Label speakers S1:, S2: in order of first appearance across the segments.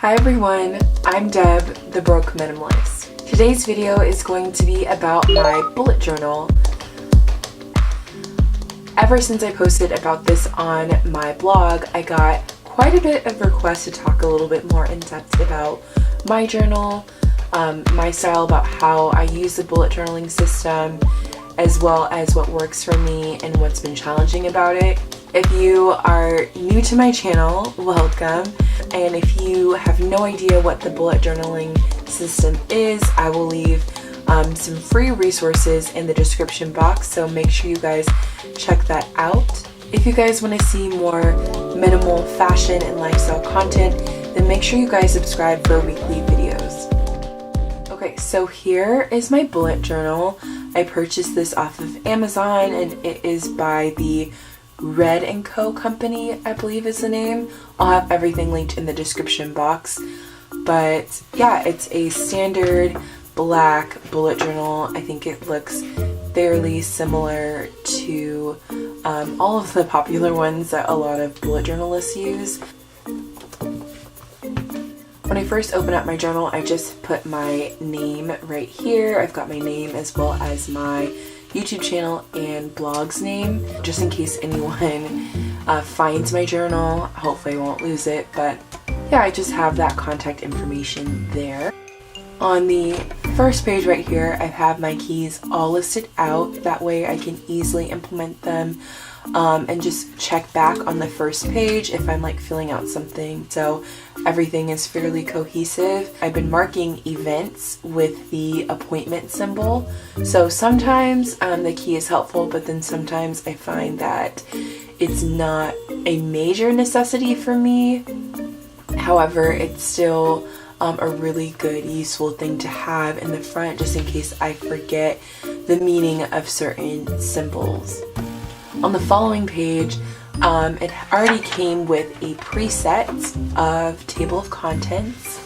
S1: Hi everyone, I'm Deb, the Broke Minimalist. Today's video is going to be about my bullet journal. Ever since I posted about this on my blog, I got quite a bit of requests to talk a little bit more in depth about my journal, my style, about how I use the bullet journaling system, as well as what works for me and what's been challenging about it. If you are new to my channel, welcome. And if you have no idea what the bullet journaling system is, I will leave some free resources in the description box, so make sure you guys check that out. If you guys want to see more minimal fashion and lifestyle content, then make sure you guys subscribe for weekly videos. Okay, so here is my bullet journal. I purchased this off of Amazon and it is by the Red & Co company, I believe is the name. I'll have everything linked in the description box. But yeah, it's a standard black bullet journal. I think it looks fairly similar to all of the popular ones that a lot of bullet journalists use. When I first open up my journal, I just put my name right here. I've got my name as well as my YouTube channel and blog's name, just in case anyone finds my journal. Hopefully I won't lose it, but yeah, I just have that contact information there. On the first page right here, I have my keys all listed out. That way I can easily implement them and just check back on the first page if I'm like filling out something. So everything is fairly cohesive. I've been marking events with the appointment symbol. So sometimes the key is helpful, but then sometimes I find that it's not a major necessity for me. However, it's still a really good, useful thing to have in the front just in case I forget the meaning of certain symbols. On the following page, it already came with a preset of table of contents,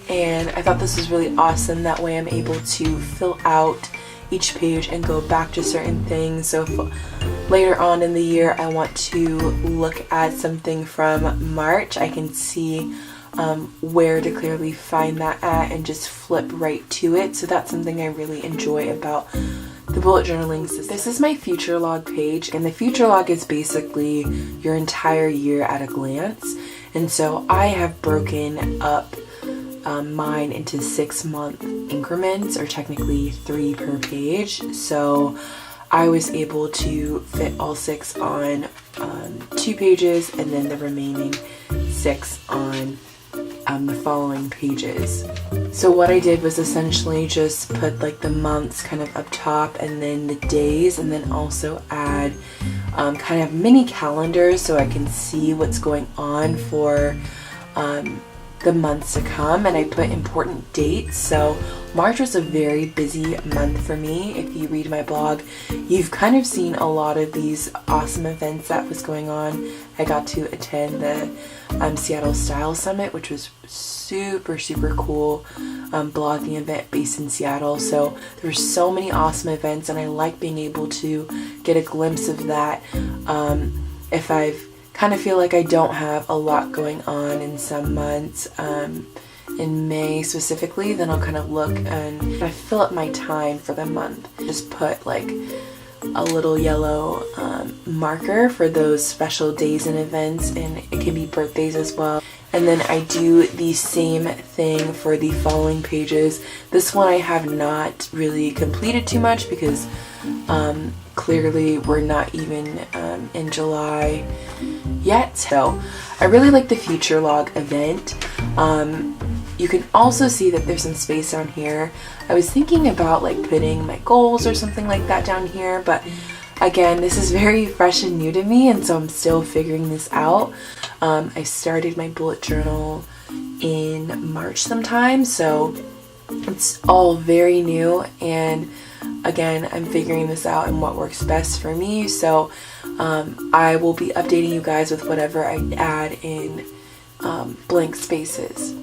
S1: and I thought this was really awesome. That way I'm able to fill out each page and go back to certain things. So if later on in the year I want to look at something from March, I can see where to clearly find that at and just flip right to it. So that's something I really enjoy about the bullet journaling system. This is my future log page, and the future log is basically your entire year at a glance. And so I have broken up mine into 6-month increments, or technically 3 per page. So I was able to fit all 6 on 2 pages, and then the remaining 6 on the following pages. So what I did was essentially just put like the months kind of up top and then the days, and then also add kind of mini calendars so I can see what's going on for the months to come. And I put important dates. So March was a very busy month for me. If you read my blog, you've kind of seen a lot of these awesome events that was going on. I got to attend the Seattle Style Summit, which was super cool blogging event based in Seattle. So there were so many awesome events, and I like being able to get a glimpse of that. If I've kind of feel like I don't have a lot going on in some months, in May specifically, then I'll kind of look and I fill up my time for the month. Just put like a little yellow marker for those special days and events, and it can be birthdays as well. And then I do the same thing for the following pages. This one I have not really completed too much because clearly we're not even in July yet. So I really like the future log event. You can also see that there's some space down here. I was thinking about like putting my goals or something like that down here, but again, this is very fresh and new to me, and so I'm still figuring this out. I started my bullet journal in March sometime, so it's all very new, and again, I'm figuring this out and what works best for me. So I will be updating you guys with whatever I add in blank spaces.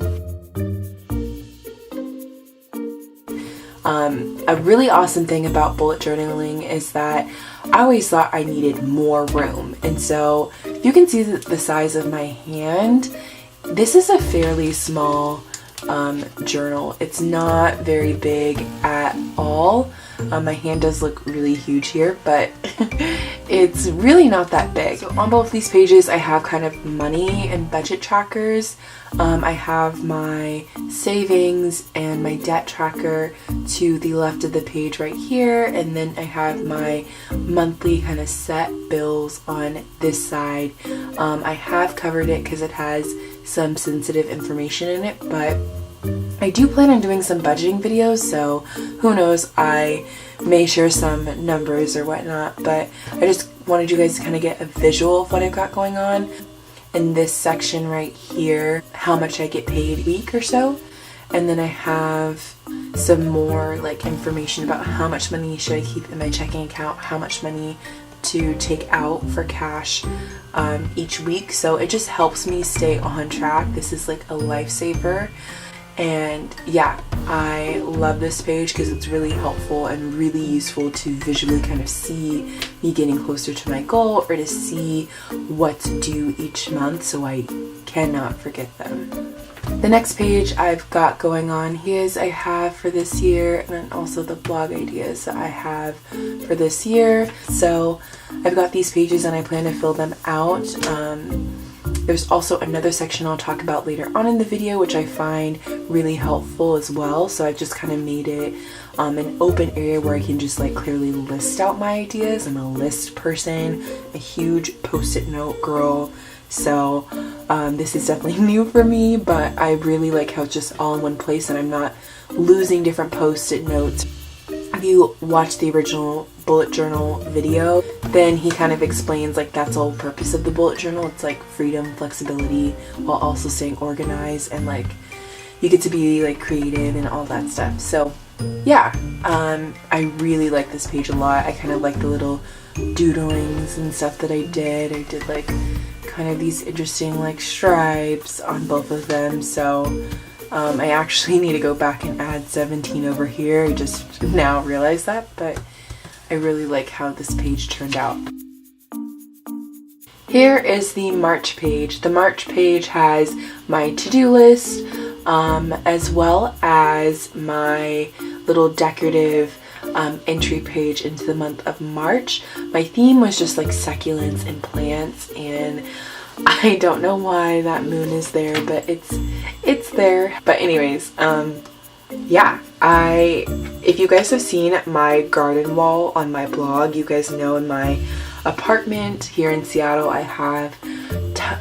S1: A really awesome thing about bullet journaling is that I always thought I needed more room, and so you can see the size of my hand. this is a fairly small journal. It's not very big at all. My hand does look really huge here, but it's really not that big. So on both these pages I have kind of money and budget trackers. I have my savings and my debt tracker to the left of the page right here, and then I have my monthly kind of set bills on this side. I have covered it because it has some sensitive information in it, but I do plan on doing some budgeting videos, so who knows, I may share some numbers or whatnot, but I just wanted you guys to kind of get a visual of what I've got going on. In this section right here, how much I get paid a week or so, and then I have some more like information about how much money should I keep in my checking account, how much money to take out for cash each week. So it just helps me stay on track. This is like a lifesaver. And yeah, I love this page because it's really helpful and really useful to visually kind of see me getting closer to my goal, or to see what's due each month so I cannot forget them. The next page I've got going on here is I have for this year, and then also the blog ideas that I have for this year. So I've got these pages and I plan to fill them out. There's also another section I'll talk about later on in the video, which I find really helpful as well. So I've just kind of made it an open area where I can just like clearly list out my ideas. I'm a list person, a huge post-it note girl. So this is definitely new for me, but I really like how it's just all in one place and I'm not losing different post-it notes. If you watch the original bullet journal video, then he kind of explains like that's the whole purpose of the bullet journal. It's like freedom, flexibility, while also staying organized, and like you get to be like creative and all that stuff. So yeah, I really like this page a lot. I kind of like the little doodlings and stuff that I did. I did like kind of these interesting like stripes on both of them. So I actually need to go back and add 17 over here. I just now realized that, but I really like how this page turned out. Here is the March page. The March page has my to-do list, as well as my little decorative entry page into the month of March. My theme was just like succulents and plants, and I don't know why that moon is there, but it's there. But anyways, yeah, if you guys have seen my garden wall on my blog, you guys know in my apartment here in Seattle I have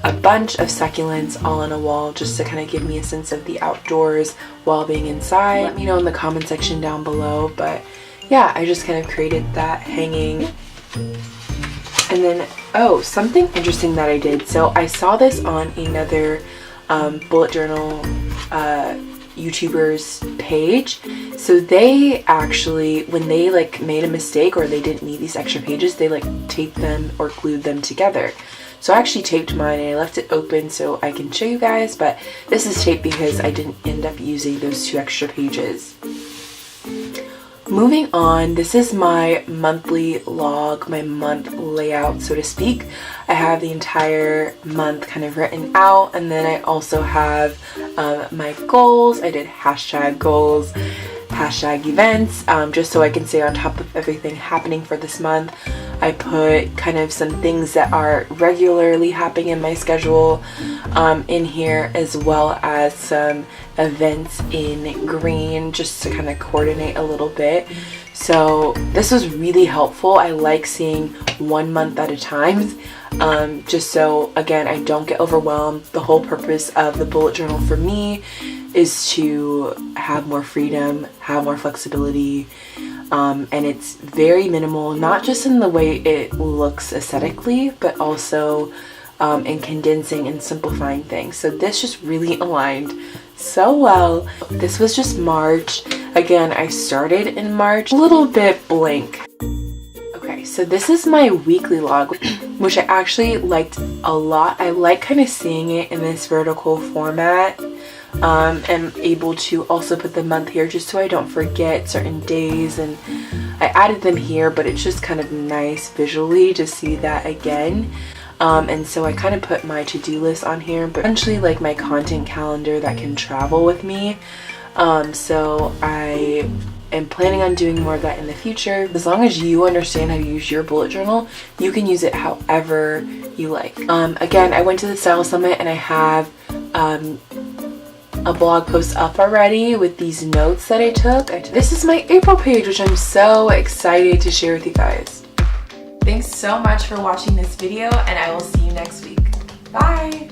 S1: a bunch of succulents all on a wall, just to kind of give me a sense of the outdoors while being inside. Let me know in the comment section down below. But yeah, I just kind of created that hanging. And then, oh, something interesting that I did. So I saw this on another bullet journal YouTuber's page. So they actually, when they like made a mistake or they didn't need these extra pages, they like taped them or glued them together. So I actually taped mine and I left it open so I can show you guys, but this is taped because I didn't end up using those 2 extra pages. Moving on, this is my monthly log, my month layout, so to speak. I have the entire month kind of written out, and then I also have my goals. I did hashtag goals, hashtag events, just so I can stay on top of everything happening for this month. I put kind of some things that are regularly happening in my schedule in here, as well as some events in green, just to kind of coordinate a little bit. So this was really helpful. I like seeing 1 month at a time, just so again I don't get overwhelmed. The whole purpose of the bullet journal for me is to have more freedom, have more flexibility, and it's very minimal, not just in the way it looks aesthetically, but also in condensing and simplifying things. So this just really aligned so well. This was just March. Again, I started in March, a little bit blank. Okay, so this is my weekly log, which I actually liked a lot. I like kind of seeing it in this vertical format. And able to also put the month here just so I don't forget certain days, and I added them here, but it's just kind of nice visually to see that again. And so I kind of put my to-do list on here, but essentially like my content calendar that can travel with me. So I am planning on doing more of that in the future. As long as you understand how to use your bullet journal, you can use it however you like. Again, I went to the Style Summit and I have a blog post up already with these notes that I took. This is my April page, which I'm so excited to share with you guys. Thanks so much for watching this video, and I will see you next week. Bye!